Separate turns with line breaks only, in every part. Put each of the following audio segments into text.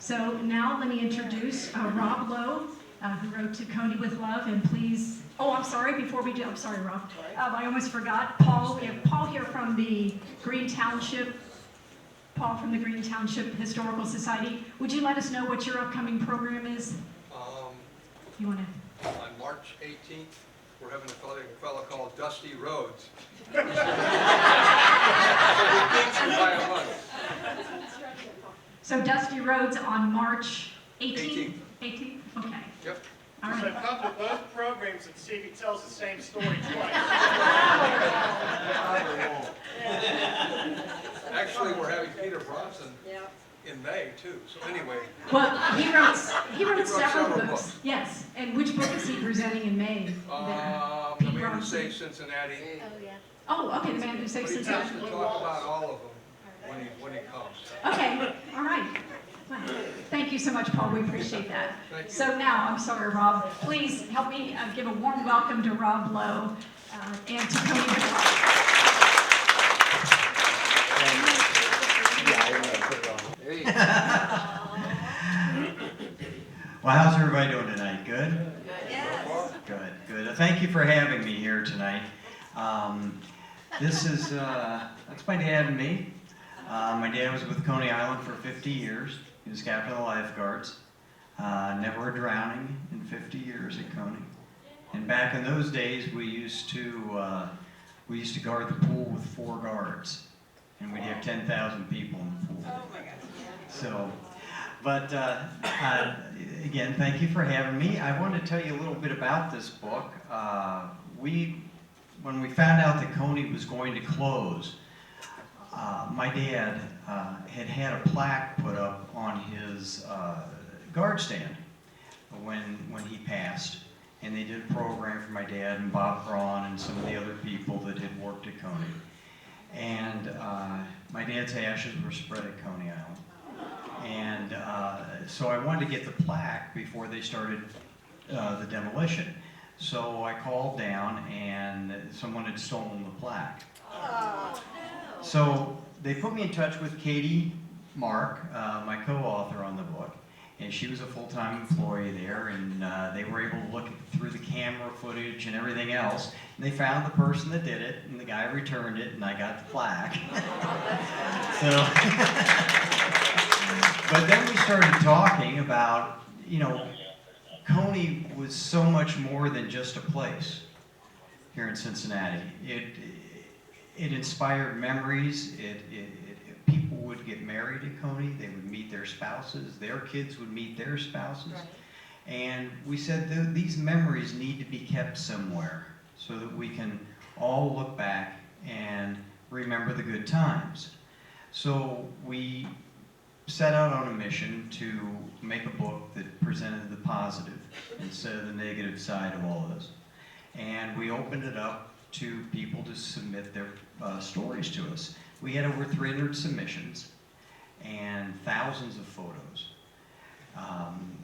So now let me introduce Rob Lowe, who wrote To Coney with Love, and please, oh, I'm sorry, before we do, I'm sorry, Rob. I almost forgot, Paul, we have Paul here from the Green Township, Historical Society. Would you let us know what your upcoming program is?
You want to? On March 18th, we're having a fellow called Dusty Rhodes. So he thinks he'll buy a month.
So Dusty Rhodes on March 18th?
18th.
Okay.
Yep.
All right.
So come to both programs and see if he tells the same story twice.
Actually, we're having Peter Bronson in May too. So anyway.
Well, he wrote several books.
books.
Yes. And which book is he presenting in May?
The Man Who Saved Cincinnati.
Oh, yeah.
Oh, okay. The Man Who Saved
But he
Cincinnati.
tends to talk about all of them when he comes.
Okay. All right. Well, thank you so much, Paul. We appreciate that.
Thank you.
So now, I'm sorry, Rob. Please help me give a warm welcome to Rob Lowe and to Coney with Love.
Well, how's everybody doing tonight? Good?
Yes.
Good. Thank you for having me here tonight. This is, that's my dad and me. My dad was with Coney Island for 50 years. He was captain of the lifeguards. Never a drowning in 50 years at Coney. And back in those days, we used to guard the pool with 4 guards. And we'd have 10,000 people in the pool.
Oh my gosh.
So, but again, thank you for having me. I want to tell you a little bit about this book. When we found out that Coney was going to close, my dad had a plaque put up on his guard stand when he passed. And they did a program for my dad and Bob Braun and some of the other people that had worked at Coney. And my dad's ashes were spread at Coney Island. And so I wanted to get the plaque before they started the demolition. So I called down and someone had stolen the plaque.
Oh, no.
So they put me in touch with Katie Mark, my co-author on the book. And she was a full-time employee there, and they were able to look through the camera footage and everything else. And they found the person that did it, and the guy returned it, and I got the plaque. But then we started talking about, Coney was so much more than just a place here in Cincinnati. It inspired memories. People would get married at Coney. They would meet their spouses. Their kids would meet their spouses.
Right.
And we said these memories need to be kept somewhere so that we can all look back and remember the good times. So we set out on a mission to make a book that presented the positive instead of the negative side of all this. And we opened it up to people to submit their stories to us. We had over 300 submissions and thousands of photos.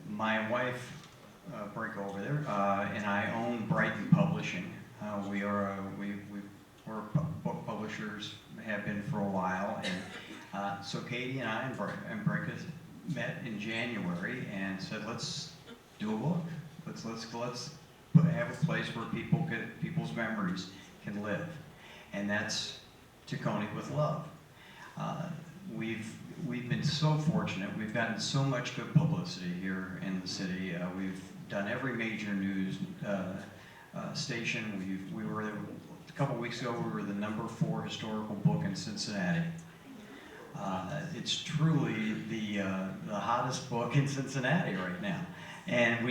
My wife, Brink over there, and I own Brighton Publishing. We're book publishers, have been for a while, and so Katie and I and Brink met in January and said, let's do a book. Let's have a place where people's memories can live, and that's To Coney with Love. We've been so fortunate. We've gotten so much good publicity here in the city. We've done every major news station. We were a couple weeks ago. We were the #4 historical book in Cincinnati. It's truly the hottest book in Cincinnati right now, and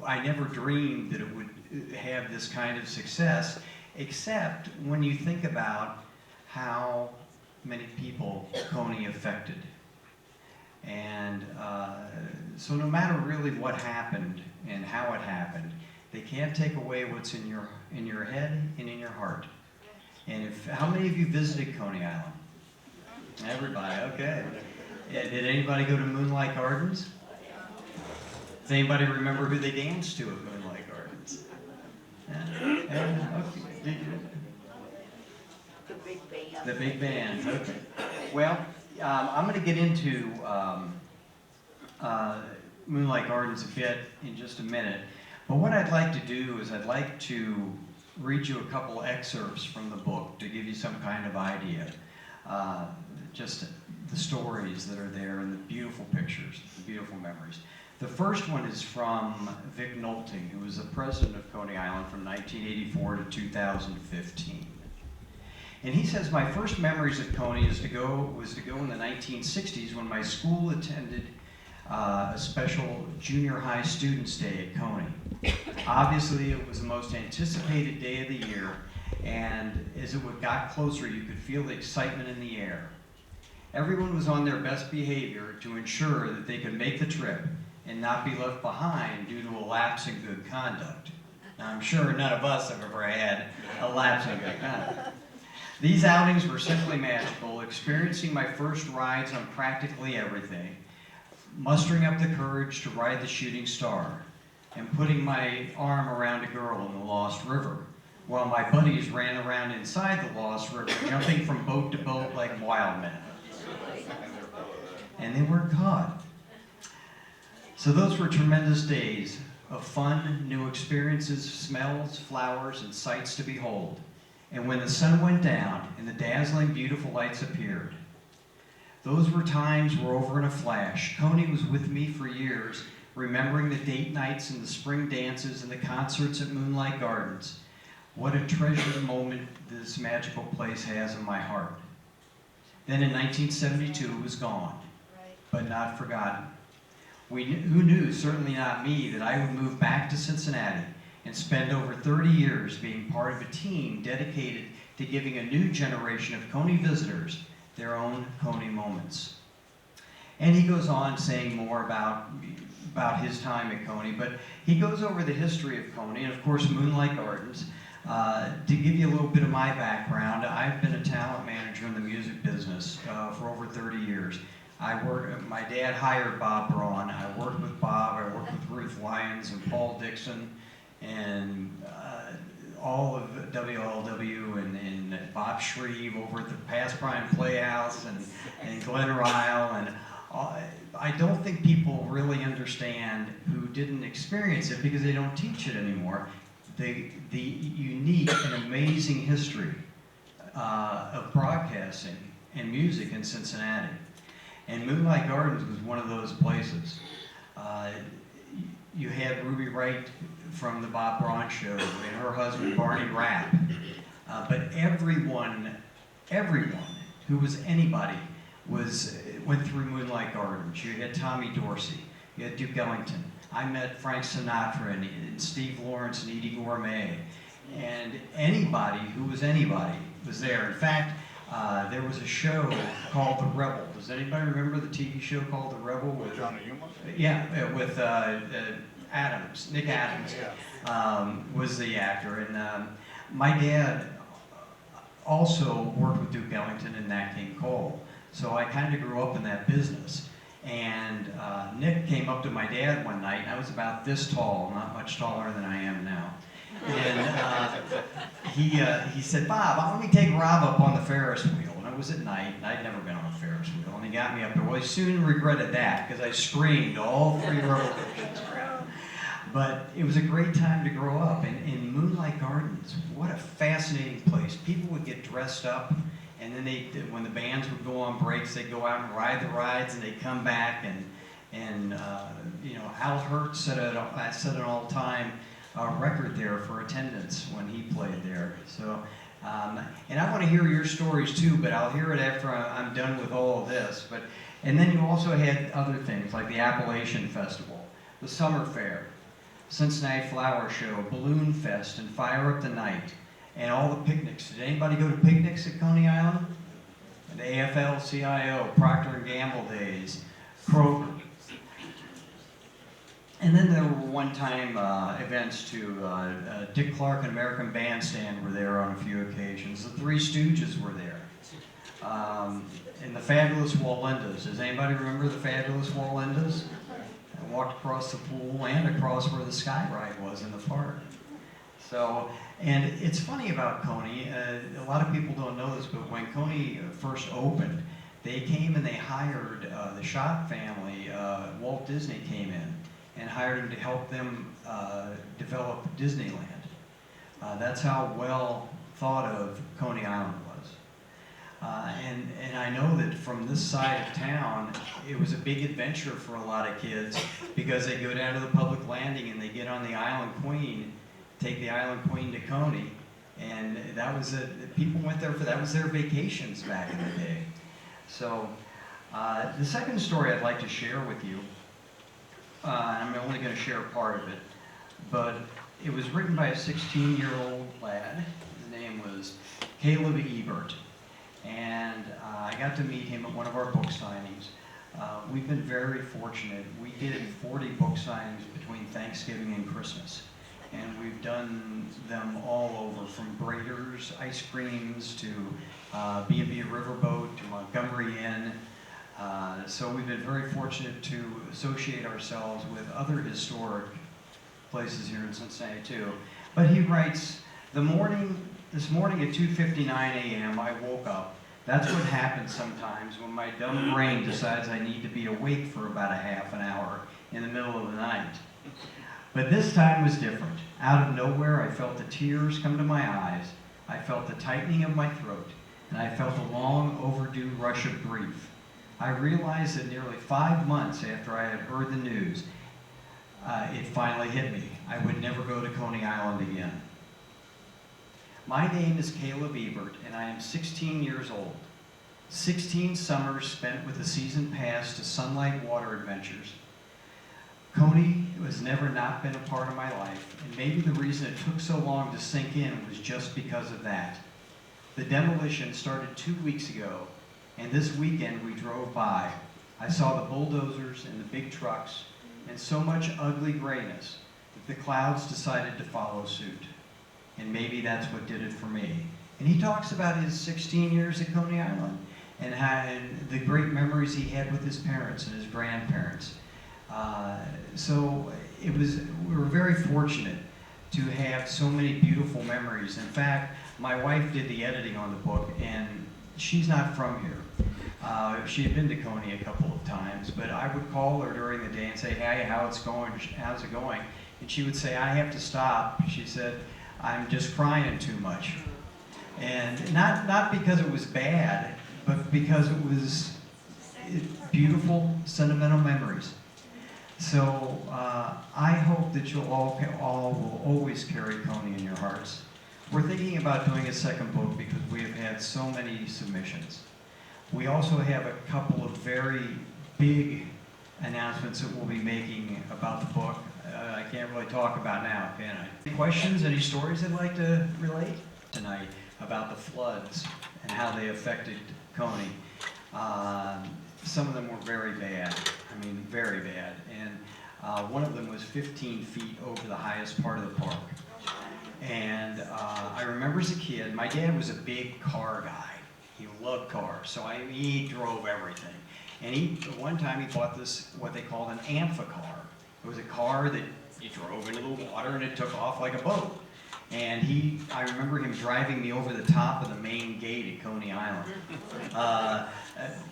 I never dreamed that it would have this kind of success, except when you think about how many people Coney affected. And so no matter really what happened and how it happened, they can't take away what's in your head and in your heart. And how many of you visited Coney Island? Everybody, okay. Did anybody go to Moonlight Gardens? Does anybody remember who they danced to at Moonlight Gardens? Okay.
The big band.
The big band, okay. Well, I'm going to get into Moonlight Gardens a bit in just a minute. But what I'd like to do is I'd like to read you a couple excerpts from the book to give you some kind of idea. Just the stories that are there and the beautiful pictures, the beautiful memories. The first one is from Vic Nolting, who was the president of Coney Island from 1984 to 2015. And he says, my first memories of Coney was to go in the 1960s when my school attended a special junior high students' day at Coney. Obviously, it was the most anticipated day of the year, and as it got closer, you could feel the excitement in the air. Everyone was on their best behavior to ensure that they could make the trip and not be left behind due to a lapse in good conduct. Now, I'm sure none of us have ever had a lapse in good conduct. These outings were simply magical, experiencing my first rides on practically everything, mustering up the courage to ride the shooting star, and putting my arm around a girl in the Lost River, while my buddies ran around inside the Lost River, jumping from boat to boat like wild men. And they weren't caught. So those were tremendous days of fun, new experiences, smells, flowers, and sights to behold. And when the sun went down and the dazzling, beautiful lights appeared, those were times were over in a flash. Coney was with me for years, remembering the date nights and the spring dances and the concerts at Moonlight Gardens. What a treasured moment this magical place has in my heart. Then in 1972, it was gone, but not forgotten. Who knew, certainly not me, that I would move back to Cincinnati and spend over 30 years being part of a team dedicated to giving a new generation of Coney visitors their own Coney moments. And he goes on saying more about his time at Coney, but he goes over the history of Coney and, of course, Moonlight Gardens. To give you a little bit of my background, I've been a talent manager in the music business for over 30 years. My dad hired Bob Braun. I worked with Bob. I worked with Ruth Lyons and Paul Dixon and all of WLW and Bob Shreve over at the Past Prime Playhouse and Glen Ryle. And I don't think people really understand who didn't experience it because they don't teach it anymore. The unique and amazing history of broadcasting and music in Cincinnati. And Moonlight Gardens was one of those places. You had Ruby Wright from the Bob Braun Show and her husband Barney Rapp. But everyone who was anybody went through Moonlight Gardens. You had Tommy Dorsey, you had Duke Ellington. I met Frank Sinatra and Steve Lawrence and Edie Gourmet. And anybody who was anybody was there. In fact, there was a show called The Rebel. Does anybody remember the TV show called The Rebel? With
Johnny Yuma?
Yeah, with Adams, Nick Adams was the actor. And my dad also worked with Duke Ellington and Nat King Cole. So I kind of grew up in that business. And Nick came up to my dad one night, and I was about this tall, not much taller than I am now. And he said, Bob, why don't we take Rob up on the Ferris wheel? And it was at night, and I'd never been on a Ferris wheel. And he got me up there. Well, I soon regretted that because I screamed all 3 rotations. But it was a great time to grow up. And in Moonlight Gardens, what a fascinating place. People would get dressed up, and then when the bands would go on breaks, they'd go out and ride the rides, and they'd come back. And Al Hurt set an all-time record there for attendance when he played there. So, and I want to hear your stories too, but I'll hear it after I'm done with all of this. And then you also had other things like the Appalachian Festival, the Summer Fair, Cincinnati Flower Show, Balloon Fest, and Fire Up the Night, and all the picnics. Did anybody go to picnics at Coney Island? The AFL-CIO, Procter & Gamble days, Kroger. And then there were one-time events too. Dick Clark and American Bandstand were there on a few occasions. The Three Stooges were there. And the Fabulous Walendas. Does anybody remember the Fabulous Walendas? I walked across the pool and across where the sky ride was in the park. So, and it's funny about Coney, a lot of people don't know this, but when Coney first opened, they came and they hired the Schott family, Walt Walt Disney came in and hired him to help them develop Disneyland. That's how well thought of Coney Island was. And I know that from this side of town, it was a big adventure for a lot of kids because they go down to the public landing and they get on the Island Queen, take the Island Queen to Coney, and that was people went there for that was their vacations back in the day. So the second story I'd like to share with you, I'm only going to share a part of it, but it was written by a 16-year-old lad. His name was Caleb Ebert, and I got to meet him at one of our book signings. We've been very fortunate. We did 40 book signings between Thanksgiving and Christmas, and we've done them all over, from Brader's Ice Creams to B&B Riverboat to Montgomery Inn. So we've been very fortunate to associate ourselves with other historic places here in Cincinnati too. But he writes, this morning at 2:59 a.m. I woke up. That's what happens sometimes when my dumb brain decides I need to be awake for about a half an hour in the middle of the night. But this time was different. Out of nowhere, I felt the tears come to my eyes. I felt the tightening of my throat, and I felt a long overdue rush of grief. I realized that nearly 5 months after I had heard the news, it finally hit me. I would never go to Coney Island again. My name is Caleb Ebert, and I am 16 years old. 16 summers spent with a season pass to Sunlight Water Adventures. Coney has never not been a part of my life, and maybe the reason it took so long to sink in was just because of that. The demolition started 2 weeks ago, and this weekend we drove by. I saw the bulldozers and the big trucks, and so much ugly grayness that the clouds decided to follow suit. And maybe that's what did it for me. And he talks about his 16 years at Coney Island and the great memories he had with his parents and his grandparents. So we were very fortunate to have so many beautiful memories. In fact, my wife did the editing on the book, and she's not from here. She had been to Coney a couple of times, but I would call her during the day and say, hey, how's it going? And she would say, I have to stop. She said, I'm just crying too much. And not because it was bad, but because it was beautiful, sentimental memories. So I hope that you'll all will always carry Coney in your hearts. We're thinking about doing a second book because we have had so many submissions. We also have a couple of very big announcements that we'll be making about the book. I can't really talk about now, can I? Any questions, any stories I'd like to relate tonight about the floods and how they affected Coney? Some of them were very bad. I mean, very bad. And one of them was 15 feet over the highest part of the park. And I remember as a kid, my dad was a big car guy. He loved cars, so he drove everything. And one time he bought this, what they called an amphicar. It was a car that you drove into the water and it took off like a boat. And I remember him driving me over the top of the main gate at Coney Island.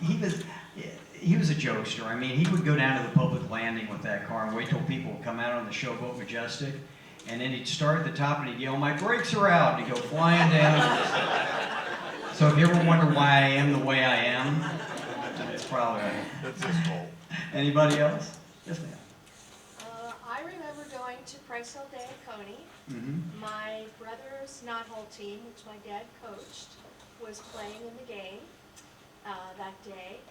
He was a jokester. I mean, he would go down to the public landing with that car and wait till people would come out on the Showboat Majestic. And then he'd start at the top and he'd yell, my brakes are out, and he'd go flying down. So if you ever wonder why I am the way I am, it's probably right.
That's his fault.
Anybody else? Yes, ma'am.
I remember going to Price Hill Day at Coney.
Mm-hmm.
My brother's knot-hole team, which my dad coached, was playing in the game that day.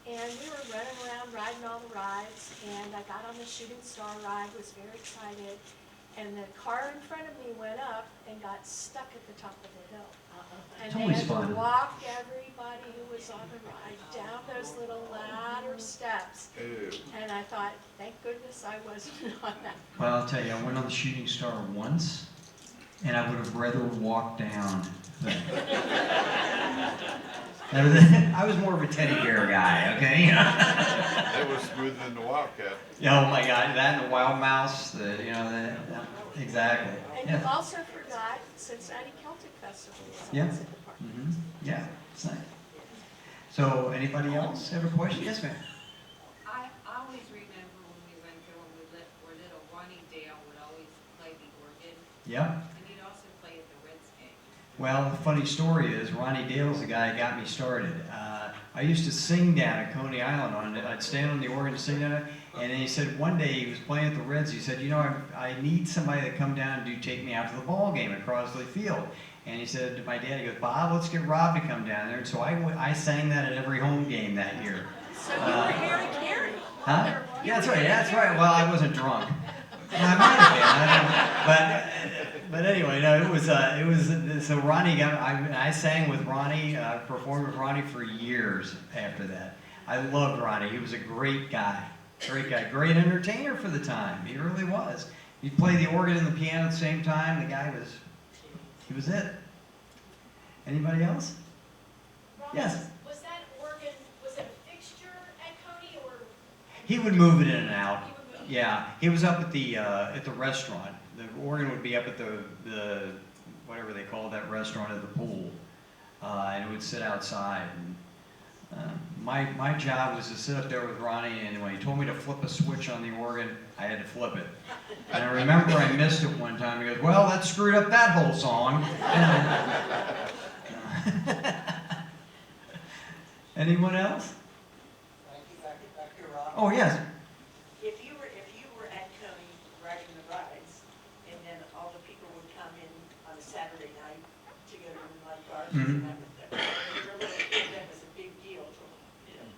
And we were running around riding all the rides, and I got on the shooting star ride, was very excited. And the car in front of me went up and got stuck at the top of the hill. And
It's
they
always
had
fun.
to walk everybody who was on the ride down those little ladder steps.
Ew.
And I thought, thank goodness I wasn't on that.
Well, I'll tell you, I went on the shooting star once, and I would have rather walked down than... I was more of a teddy bear guy, okay?
That was smoother than the Wildcat.
Yeah, oh my God, that and the wild mouse, exactly.
And you also forgot Cincinnati Celtic Festival was
Yeah.
always in the park.
Mm-hmm. Yeah, it's nice. So, anybody else have a question? Yes, ma'am.
I always remember when
Yep.
And you'd also play at the Reds game.
Well, the funny story is Ronnie Dale's the guy that got me started. I used to sing down at Coney Island. I'd stand on the organ and sing down there. And then he said one day he was playing at the Reds. He said, you know, I need somebody to come down and take me out to the ball game at Crosley Field. And he said to my dad, he goes, Bob, let's get Rob to come down there. And so I sang that at every home game that year.
So you were Harry Carey.
Huh? Yeah, that's right. That's right. Well, I wasn't drunk. Well, I might have been. But anyway, no, it was. So Ronnie got. I sang with Ronnie, performed with Ronnie for years after that. I loved Ronnie. He was a great guy. Great guy. Great entertainer for the time. He really was. He'd play the organ and the piano at the same time. The guy was. He was it. Anybody else? Yes.
Was that organ, was it a fixture at Coney or?
He would move it in and out.
He would move it?
Yeah, he was up at the restaurant. The organ would be up at the whatever they call that restaurant at the pool, and it would sit outside. And, my job was to sit up there with Ronnie, and when he told me to flip a switch on the organ, I had to flip it. And I remember I missed it one time. He goes, "Well, that screwed up that whole song." Anyone else?
Back here, Rob.
Oh yes.
If you were at Coney riding the rides, and then all the people would come in on a Saturday night to go to Moonlight Gardens, and that was a big deal to them.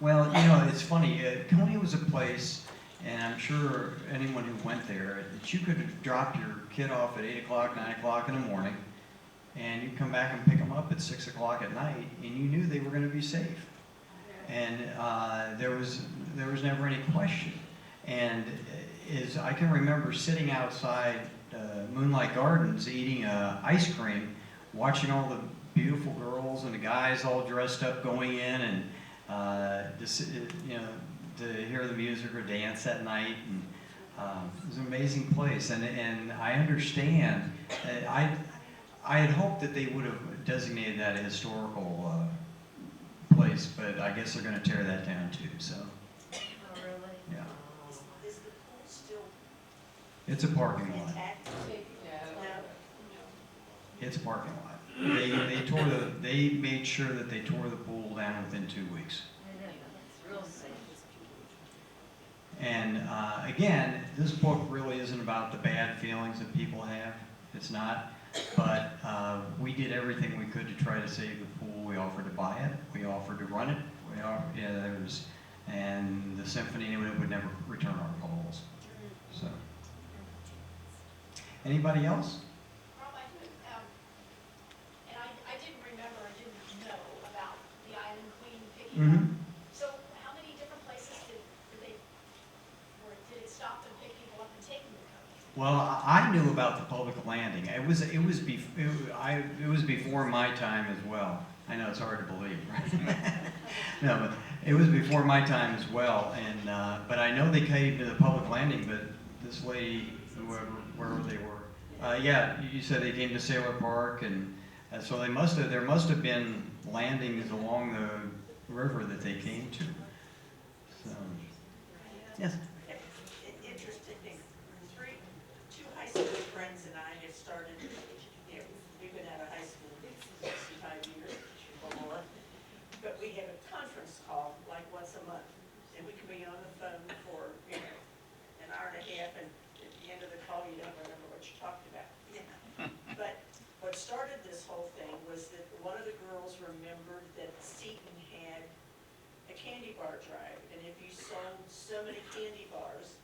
Well, you know, it's funny. Coney was a place, and I'm sure anyone who went there, that you could drop your kid off at 8 o'clock, 9 o'clock in the morning, and you'd come back and pick them up at 6 o'clock at night, and you knew they were going to be safe. And there was never any question. And I can remember sitting outside Moonlight Gardens eating ice cream, watching all the beautiful girls and the guys all dressed up going in, and to hear the music or dance at night. And it was an amazing place. And I understand. I had hoped that they would have designated that a historical place, but I guess they're going to tear that down too. So,
Oh, really?
yeah,
Is the pool still
it's a parking lot.
intact? No.
It's a parking lot. They made sure that they tore the pool down within 2 weeks.
It's real safe.
And again, this book really isn't about the bad feelings that people have. It's not. But we did everything we could to try to save the pool. We offered to buy it. We offered to run it. And the symphony would never return our calls. So, anybody else?
Rob, I didn't, and I didn't remember, I didn't know about the Island Queen picking up.
Mm-hmm.
So how many different places did it stop and pick people up and take them to Coney?
Well, I knew about the public landing. It was before my time as well. I know it's hard to believe, right? No, but it was before my time as well. And but I know they came to the public landing. But this lady, wherever they were, yeah, you said they came to Sailor Park, and so there must have been landings along the river that they came to. So, yes.
Interesting thing. Two high school friends and I have started, we've been out of high school 65 years or more, but we have a conference call like once a month, and we can be on the phone for, an hour and a half, and at the end of the call, you don't remember what you talked about. But what started this whole thing was that one of the girls remembered that Seton had a candy bar drive, and if you sold so many candy bars,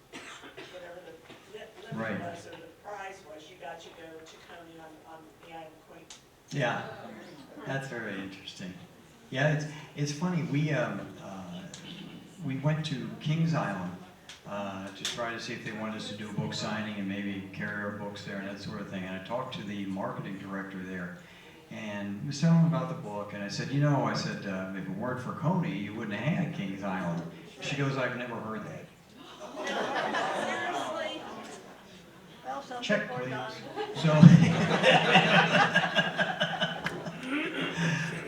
whatever the limit
Right.
was or the prize was, you got to go to Coney on the Island Queen.
Yeah, that's very interesting. Yeah, it's funny. We went to Kings Island to try to see if they wanted us to do a book signing and maybe carry our books there and that sort of thing. And I talked to the marketing director there, and was telling him about the book. And I said, if it weren't for Coney, you wouldn't have had Kings Island. She goes, "I've never heard that."
Seriously? Well, some
Check,
people are
please.
done.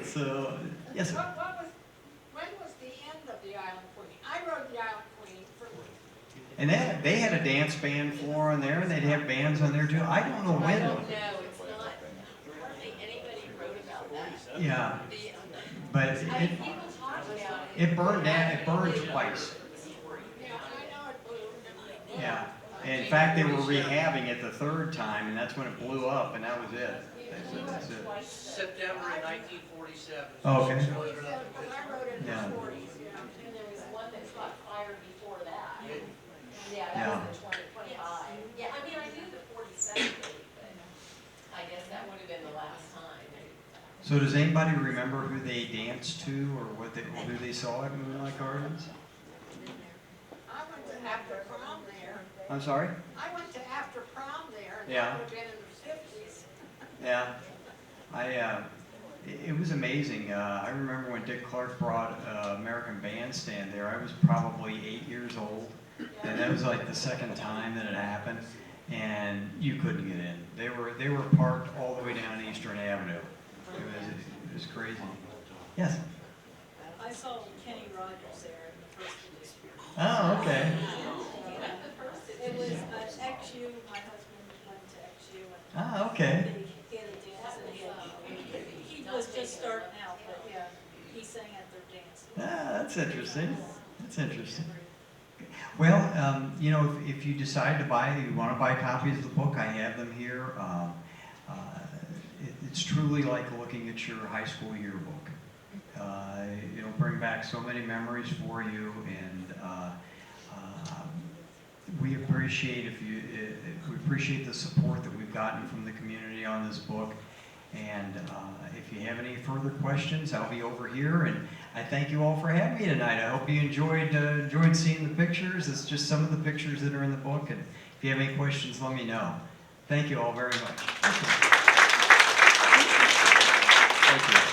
So, yes, sir.
When was the end of the Island Queen? I rode the Island Queen for
And they had a dance band floor on there, and they'd have bands on there too. I don't know
I
when.
don't know, it's not, hardly anybody wrote about that.
Yeah,
The,
but
I mean, people talk about it.
it burned down. It burned twice.
Yeah, I know it blew.
Yeah. In fact, they were rehabbing it the third time, and that's when it blew up, and that was it. That's it.
September of 1947.
Oh, okay.
When I wrote it in
Yeah.
the 40s.
And there was one that caught fire before that. Yeah,
Yeah.
that was the 2025. Yeah, I mean, I knew the 47 date, but I guess that would have been the last time.
So does anybody remember who they danced to, or who they saw at Moonlight Gardens?
I went to after prom there.
I'm sorry?
I went to after prom there, and
Yeah.
that would have been in the 50s.
Yeah, it was amazing. I remember when Dick Clark brought American Bandstand there. I was probably 8 years old, and that was like the second time that it happened. And you couldn't get in. They were parked all the way down Eastern Avenue. It was crazy. Yes.
I saw Kenny Rogers there in the first district.
Oh, okay.
It was XU, my husband went to XU and
Ah, okay.
they had a dance and he was just starting out, but yeah, he sang at their dance.
Ah, that's interesting. That's interesting. Well, you know, if you decide to you want to buy copies of the book, I have them here. It's truly like looking at your high school yearbook. It'll bring back so many memories for you, and we appreciate we appreciate the support that we've gotten from the community on this book. And if you have any further questions, I'll be over here. And I thank you all for having me tonight. I hope you enjoyed seeing the pictures. It's just some of the pictures that are in the book. And if you have any questions, let me know. Thank you all very much. Thank you.